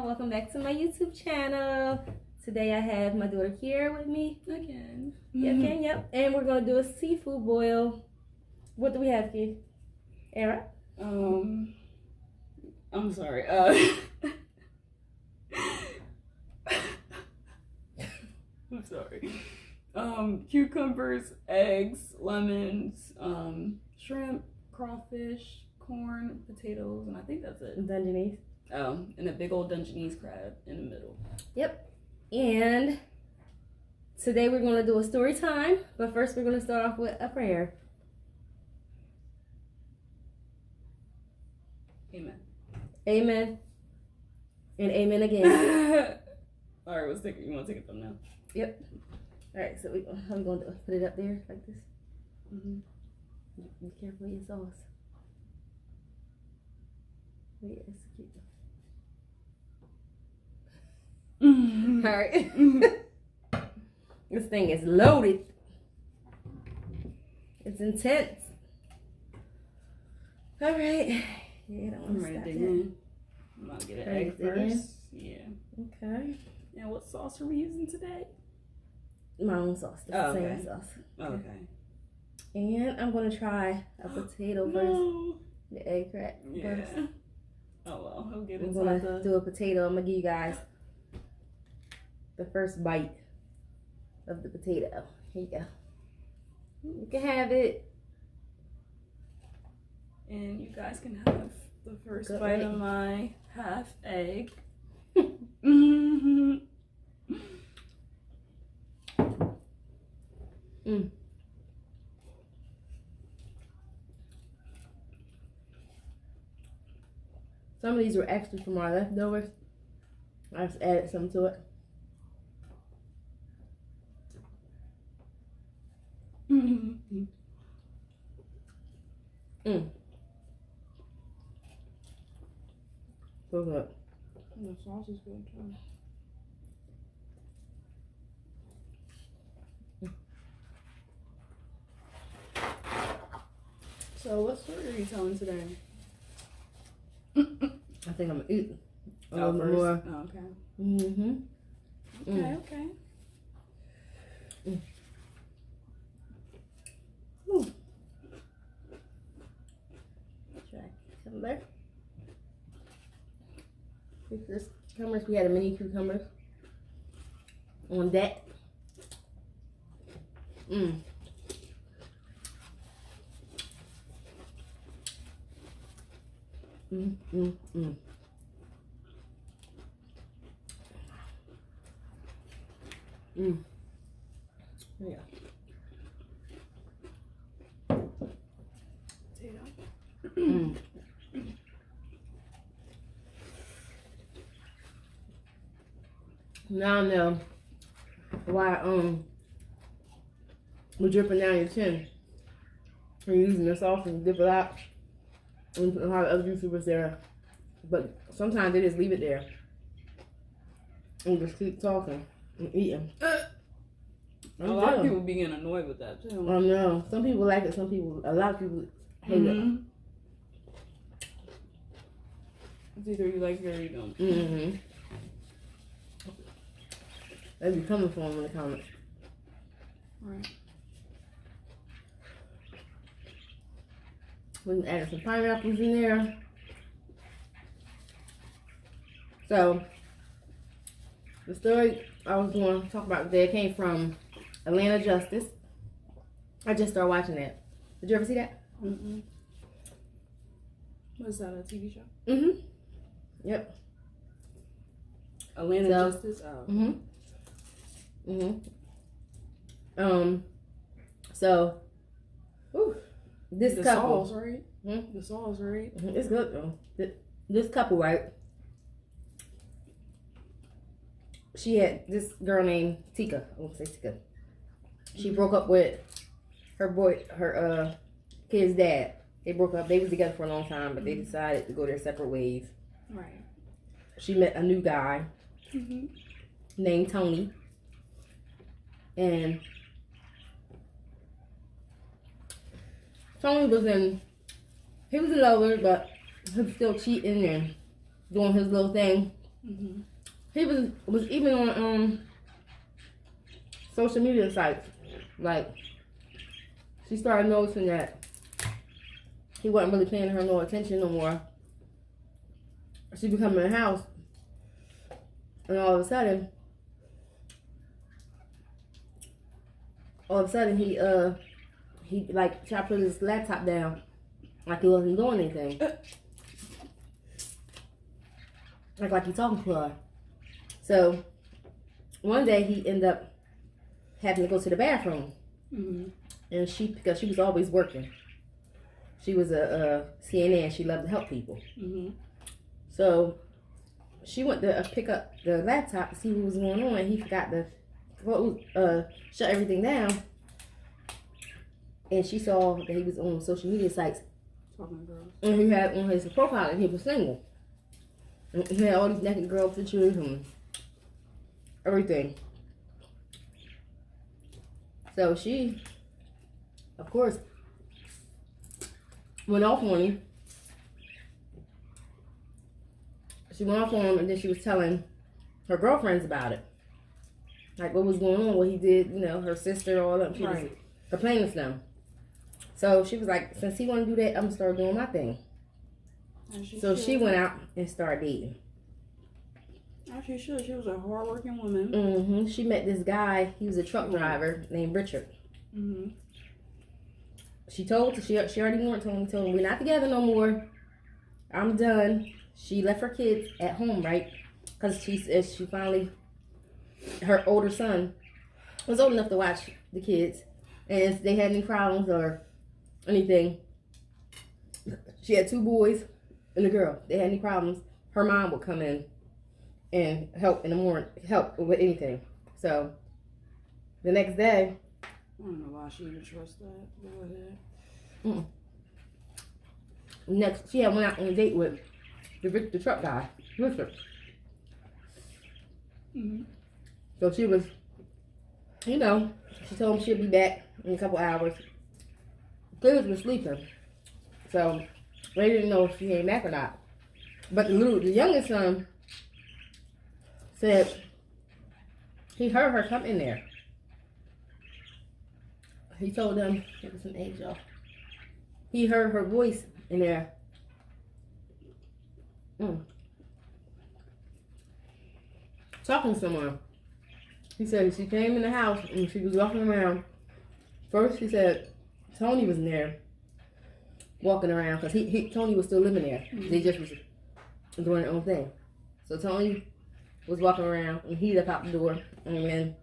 y'all. Welcome back to my YouTube channel. Today I have my daughter Kiera with me. Again. Again, yep. And we're going to do a seafood boil. What do we have, Kid? Era? I'm sorry. I'm sorry. Cucumbers, eggs, lemons, shrimp, crawfish, corn, potatoes, and I think that's it. Dungeness. Oh, and a big old Dungeness crab in the middle. Yep. And today we're going to do a story time, but first we're going to start off with a prayer. Amen. Amen. And amen again. All right, let's take it. You want to take it from now? Yep. All right, so I'm going to put it up there like this. Be careful with your sauce. Yeah, it's cute. All right. This thing is loaded. It's intense. All right. Yeah, I'm ready to dig in. I'm going to get an egg first. Yeah. Okay. And what sauce are we using today? My own sauce. The same sauce. Okay. And I'm going to try a potato first. The egg crack first. Oh, well. I'll get I'm going to do a potato. I'm going to give you guys the first bite of the potato. Here you go. You can have it. And you guys can have the first bite of my half egg. Some of these were extra from our leftovers. I just added some to it. So good. The sauce is good too. So what story are you telling today? I think I'm gonna eat a little bit more. Oh, okay. Okay. Try cucumber. This cucumbers, we had a mini cucumbers on that. Yeah. Potato. Now I know why we're dripping down your chin. We're using the sauce and dip it out. And a lot of other YouTubers there, but sometimes they just leave it there and just keep talking and eating. A lot of people be getting annoyed with that too. I know. Some people like it. A lot of people hate it. It's either you like it or you don't. They be coming for them in the comments. Right. We can add some pineapples in there. So, the story I was going to talk about today came from Atlanta Justice. I just started watching that. Did you ever see that? Was that a TV show? Yep. Atlanta Justice? So, this couple. Sauce, right? The sauce, right? It's good though. This couple, right? She had this girl named Tika. I won't say Tika. She broke up with her kid's dad. They broke up. They was together for a long time, but they decided to go their separate ways. Right. She met a new guy named Tony, and Tony was in love with her, but he was still cheating and doing his little thing Mm-hmm. He was even on social media sites. Like, she started noticing that he wasn't really paying her no attention no more. She would come in the house, and all of a sudden he like tried to put his laptop down, like he wasn't doing anything, like he talking to her. So one day he ended up having to go to the bathroom, and because she was always working. She was a CNA. She loved to help people. So she went to pick up the laptop to see what was going on, and he forgot to shut everything down. And she saw that he was on social media sites, and he had on his profile, and he was single. And he had all these naked girl pictures and everything. So she, of course, went off on him. She went off on him, and then she was telling her girlfriends about it. Like what was going on, what he did, her sister, all of them. She was complaining to them. So she was like, since he want to do that, I'm going to start doing my thing. So she went out and started dating. As she should. She was a hard-working woman. She met this guy. He was a truck driver named Richard. She already warned him, told him, we're not together no more. I'm done. She left her kids at home, right? Because she finally, her older son was old enough to watch the kids. And if they had any problems or anything, she had 2 boys and a girl. They had any problems, her mom would come in and help in the morning, help with anything. So the next day, I don't know why she even trusts that. Next, she had went out on a date with the truck guy, Richard. So she was, she told him she'd be back in a couple hours. Kids were sleeping, so they didn't know if she came back or not. But the youngest son said he heard her come in there. He told them, it was an age off. He heard her voice in there. Talking to someone. He said she came in the house and she was walking around. First he said Tony was in there walking around because Tony was still living there. They just was doing their own thing. So Tony was walking around and he left out the door, and then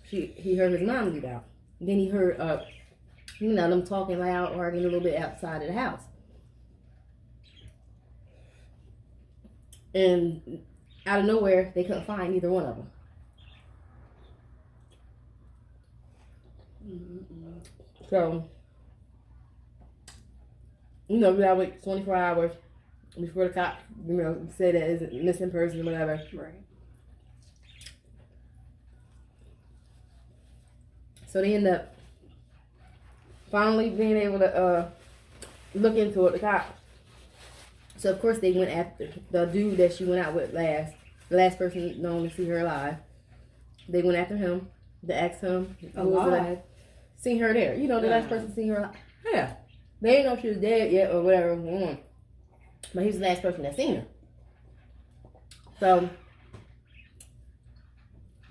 he heard his mom leave out. Then he heard them talking loud, arguing a little bit outside of the house. And out of nowhere, they couldn't find either one of them. So, we gotta wait 24 hours before the cops, say that it's a missing person or whatever. Right. So they end up finally being able to look into it, the cops. So of course they went after the dude that she went out with last, the last person known to see her alive. They went after him to ask him who was the last seen her there. The last person seen her alive. Yeah. They didn't know if she was dead yet or whatever. But he was the last person that seen her. So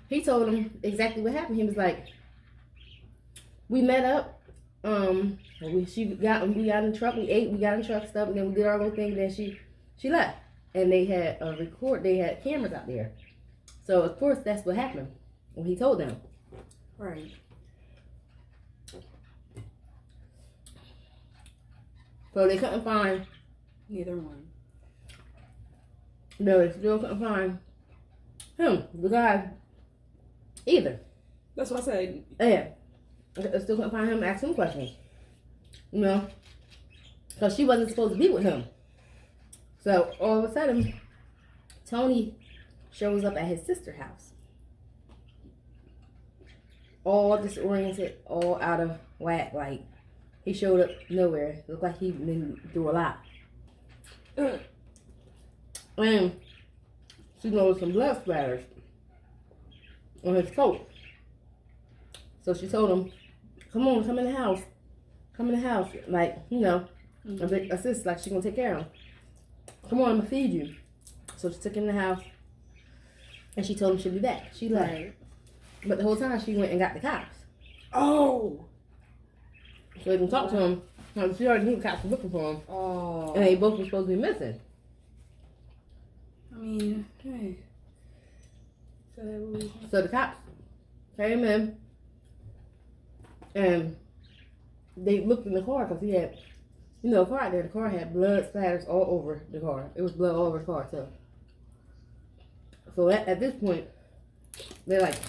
he told him exactly what happened. He was like, we met up. We got in the truck. We ate. We got in the truck stuff, and then we did our little thing. Then she left, and they had They had cameras out there. So of course that's what happened when he told them. Right. So they couldn't find neither one. No, they still couldn't find him, the guy, either. That's what I said. Yeah. I still couldn't find him, ask him questions. Because she wasn't supposed to be with him. So all of a sudden, Tony shows up at his sister's house. All disoriented, all out of whack. Like, he showed up nowhere. Looked like he'd been through a lot. And she noticed some blood splatters on his coat. So she told him, come on, come in the house. Come in the house. Like, you know, a big assist, like she gonna take care of him. Come on, I'm gonna feed you. So she took him in the house and she told him she'd be back. She left. Right. But the whole time she went and got the cops. Oh! So they can talk to him. She already knew the cops were looking for him. Oh. And they both were supposed to be missing. I mean, hey. So the cops came in and they looked in the car because he had, you know, a car out there. The car had blood splatters all over the car. It was blood all over the car, too. So at this point, they're like,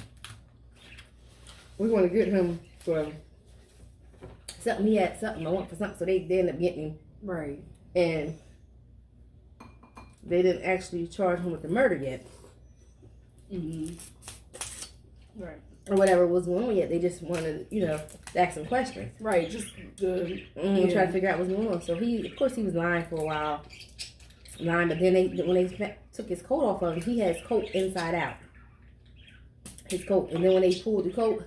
we want to get him for something. He had something. I want for something. So they ended up getting him. Right. And they didn't actually charge him with the murder yet. Mm-hmm. Right. Or whatever was going on yet. They just wanted, you know, to ask some questions. Right. Just the try to figure out what's going on. So of course, he was lying for a while. Lying, but then when they took his coat off of him, he had his coat inside out. His coat, and then when they pulled the coat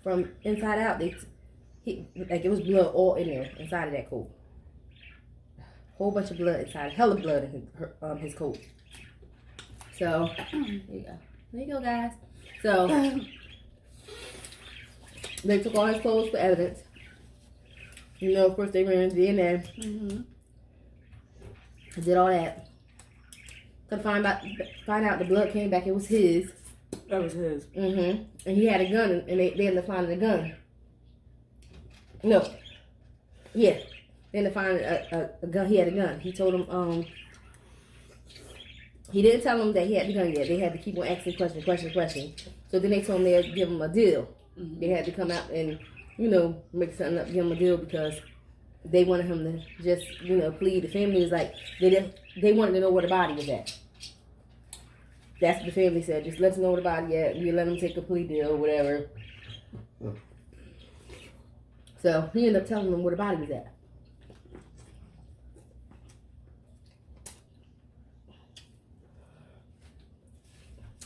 from inside out, like it was blood all in there inside of that coat. Whole bunch of blood inside, hella blood in his coat. So there you go, guys. So they took all his clothes for evidence. You know, of course, they ran DNA. Mm-hmm. Did all that. To find out the blood came back. It was his. That was his. Mm-hmm. And he had a gun, and they ended up finding the gun. No. Yeah. They ended up finding a gun. He had a gun. He told him, he didn't tell him that he had the gun yet. They had to keep on asking questions. So then they told him they'd give him a deal. Mm-hmm. They had to come out and, you know, make something up, give him a deal because they wanted him to just, you know, plead. The family was like, they wanted to know where the body was at. That's what the family said. Just let us know where the body at. You let him take a plea deal or whatever. So he ended up telling them where the body was at.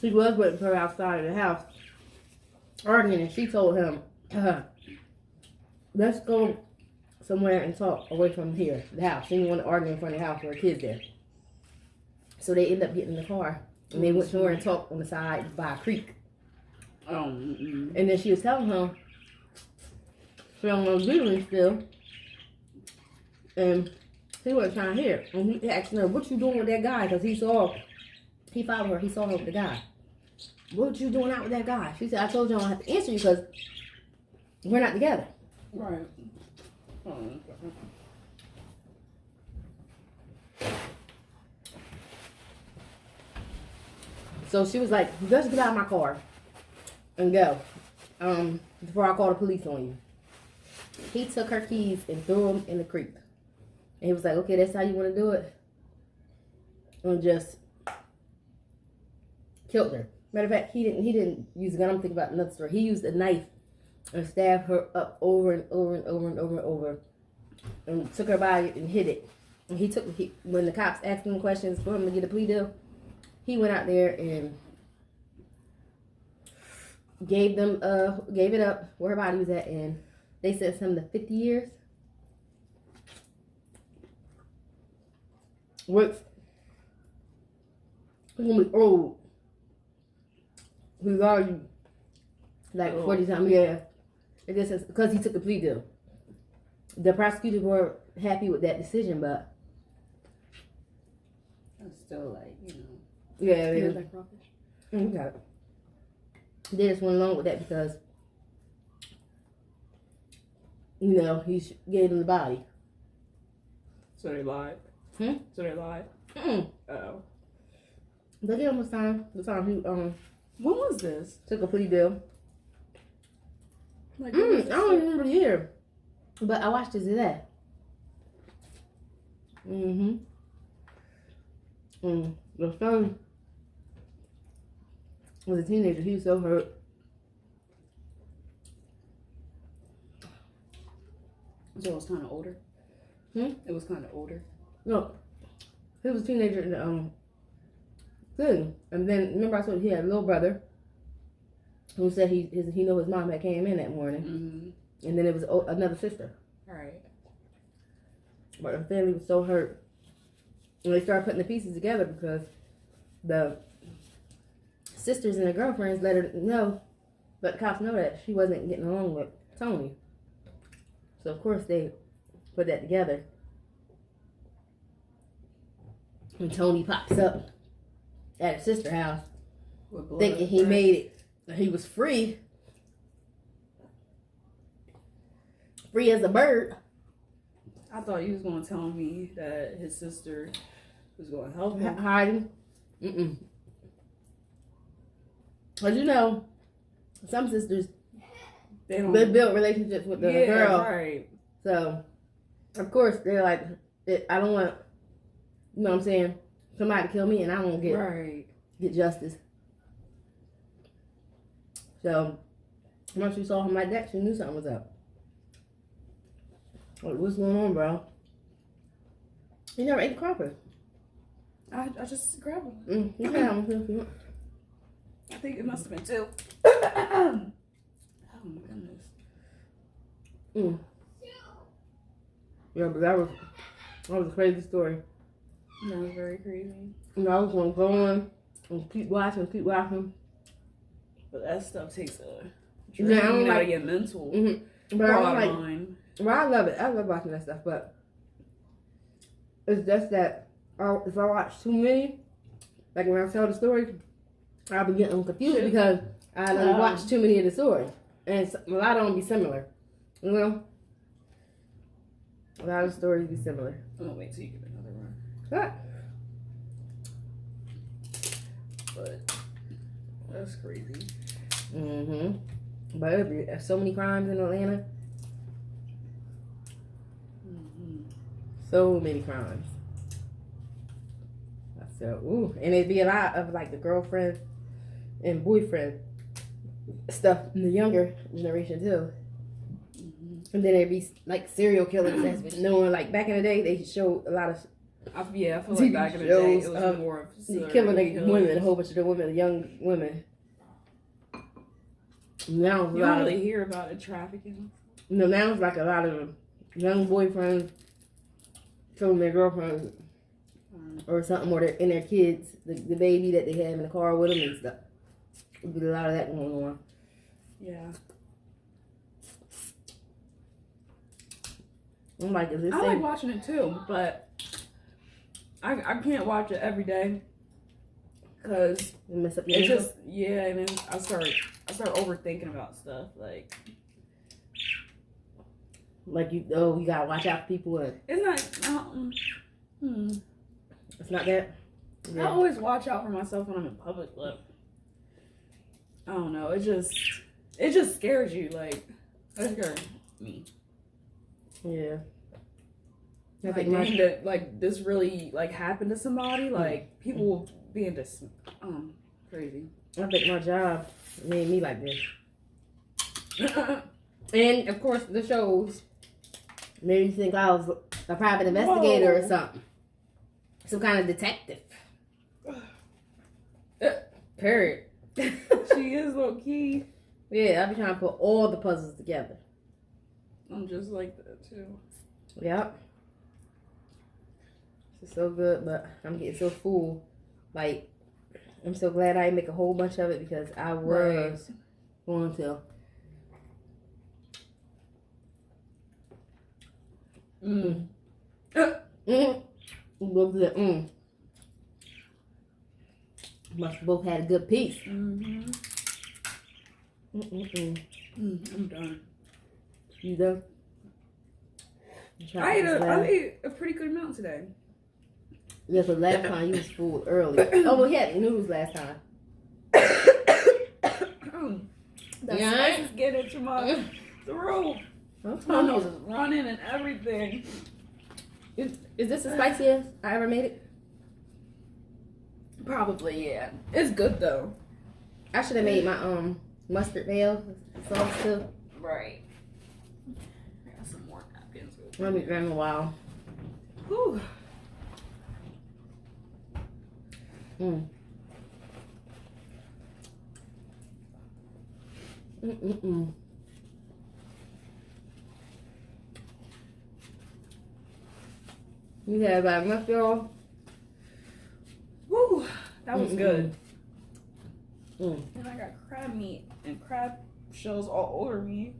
He was waiting for her outside of the house, arguing, and she told him, let's go somewhere and talk away from here, the house. She didn't want to argue in front of the house with her kids there. So they ended up getting in the car, and they went somewhere and talked on the side by a creek. And then she was telling him she don't know legally still, and he wasn't trying to hear. And he asked her, what you doing with that guy? Because he followed her, he saw her with the guy. What you doing out with that guy? She said, I told you I don't have to answer you because we're not together. Right. So she was like, just get out of my car and go before I call the police on you. He took her keys and threw them in the creek. And he was like, okay, that's how you want to do it? And just killed her. Matter of fact, he didn't use a gun. I'm thinking about another story. He used a knife and stabbed her up over and over and over and over and over, and took her body and hid it. And when the cops asked him questions for him to get a plea deal, he went out there and gave it up where her body was at, and they said something to 50 years. Which he's gonna be old. He's already like 40 times, yeah. It just because he took the plea deal. The prosecutors were happy with that decision, but it's still like, you know. Yeah, it is. Like crawfish. Got it. They just went along with that because, you know, he gave him the body. So they lied. So they lied. Oh. They gave him the time he when was this? took a plea deal. Like, I don't even remember the year, but I watched it today. The son was a teenager. He was so hurt. So it was kind of older. It was kind of older. No, he was a teenager in the thing. And then remember I told you he had a little brother who said he knew his mom had came in that morning, and then it was another sister. Right. But the family was so hurt, and they started putting the pieces together because the sisters and their girlfriends let the cops know that she wasn't getting along with Tony. So of course they put that together. When Tony pops up at his sister's house, thinking he made it, he was free as a bird. I thought you was gonna tell me that his sister was gonna help him. Hiding. But you know, some sisters they build relationships with the girl, right? So of course they're like, I don't want, you know what I'm saying, somebody to kill me, and I won't get justice. So once she saw him like that, she knew something was up. Like, what's going on, bro? You never ate crappers. I just grabbed one. You can have one if you want. I think it must have been 2. Oh my goodness. Yeah, but that was a crazy story. That was very crazy. You know, I was gonna go on and keep watching. But that stuff takes a Yeah, I don't out of your mental. But I don't mind. Well, I love it. I love watching that stuff, but it's just that if I watch too many, like when I tell the story, I'll be getting confused because I watch too many of the stories, and a lot of them be similar. You know, a lot of stories be similar. I'm gonna wait till you give another one. What? But that's crazy. But it'd be so many crimes in Atlanta. So many crimes. So, and it'd be a lot of like the girlfriend and boyfriend stuff in the younger generation too. And then there'd be like serial killers that's been known. Like back in the day, they showed a lot of. I feel like back in the day it was more of killing the women, a whole bunch of the women, the young women. Now you don't really hear about it trafficking. No, now it's like a lot of young boyfriends killing their girlfriends or something, or in their kids, the baby that they have in the car with them and stuff. There's a lot of that going on. Yeah. I'm like, is this? I like watching it too, but I can't watch it every day because mess up your it's just and then I start overthinking about stuff like you gotta watch out for people. It's not. It's not that. Yeah. I always watch out for myself when I'm in public, but I don't know. It just scares you. Like it scares me. Yeah. I think that this really happened to somebody. Like people will be into crazy. I think my job made me like this. And of course the shows made me think I was a private investigator or something. Some kind of detective. Period. She is low key. Yeah, I be trying to put all the puzzles together. I'm just like that too. Yep. It's so good, but I'm getting so full. Like, I'm so glad I make a whole bunch of it because I was going to. Must have both had a good piece. I'm done. You done? I ate a pretty good amount today. Yeah, so last time you was full early. Oh, well, he had news last time. That spice is getting into my throat. My nose is running and everything. Is this the spiciest I ever made it? Probably, yeah. It's good though. I should have made my mustard mayo sauce too. Right. I got some more napkins. Let me grab a while. Whew. Mm-mm-mm. You had about enough, y'all? Woo! That was good. Mm. And I got crab meat and crab shells all over me.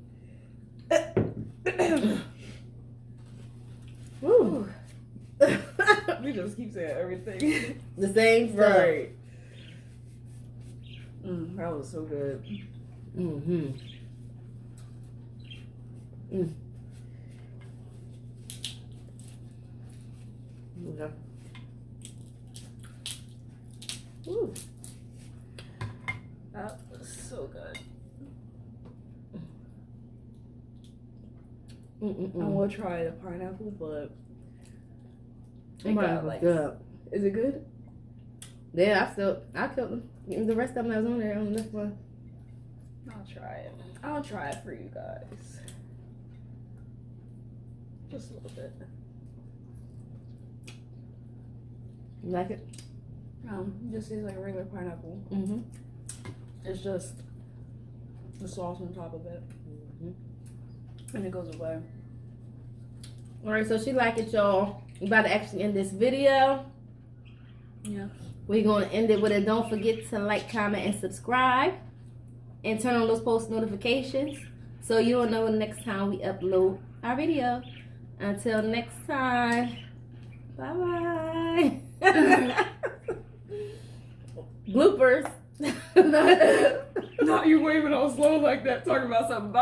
Woo. We just keep saying everything. The same stuff. Right. That was so good. Mm-hmm. Mm. Okay. Ooh. That was so good. Mm-mm-mm. I will try the pineapple, but It got like good. Is it good? Yeah, I killed them. The rest of them that was on there on this one. I'll try it. I'll try it for you guys. Just a little bit. You like it? Just tastes like a regular pineapple. Mm-hmm. It's just the sauce on top of it. Mm-hmm. And it goes away. Alright, so she like it, y'all. We about to actually end this video. Yeah. We're going to end it with a don't forget to like, comment, and subscribe. And turn on those post notifications so you'll know the next time we upload our video. Until next time. Bye-bye. Bloopers. Not you waving all slow like that, talking about something. Bye.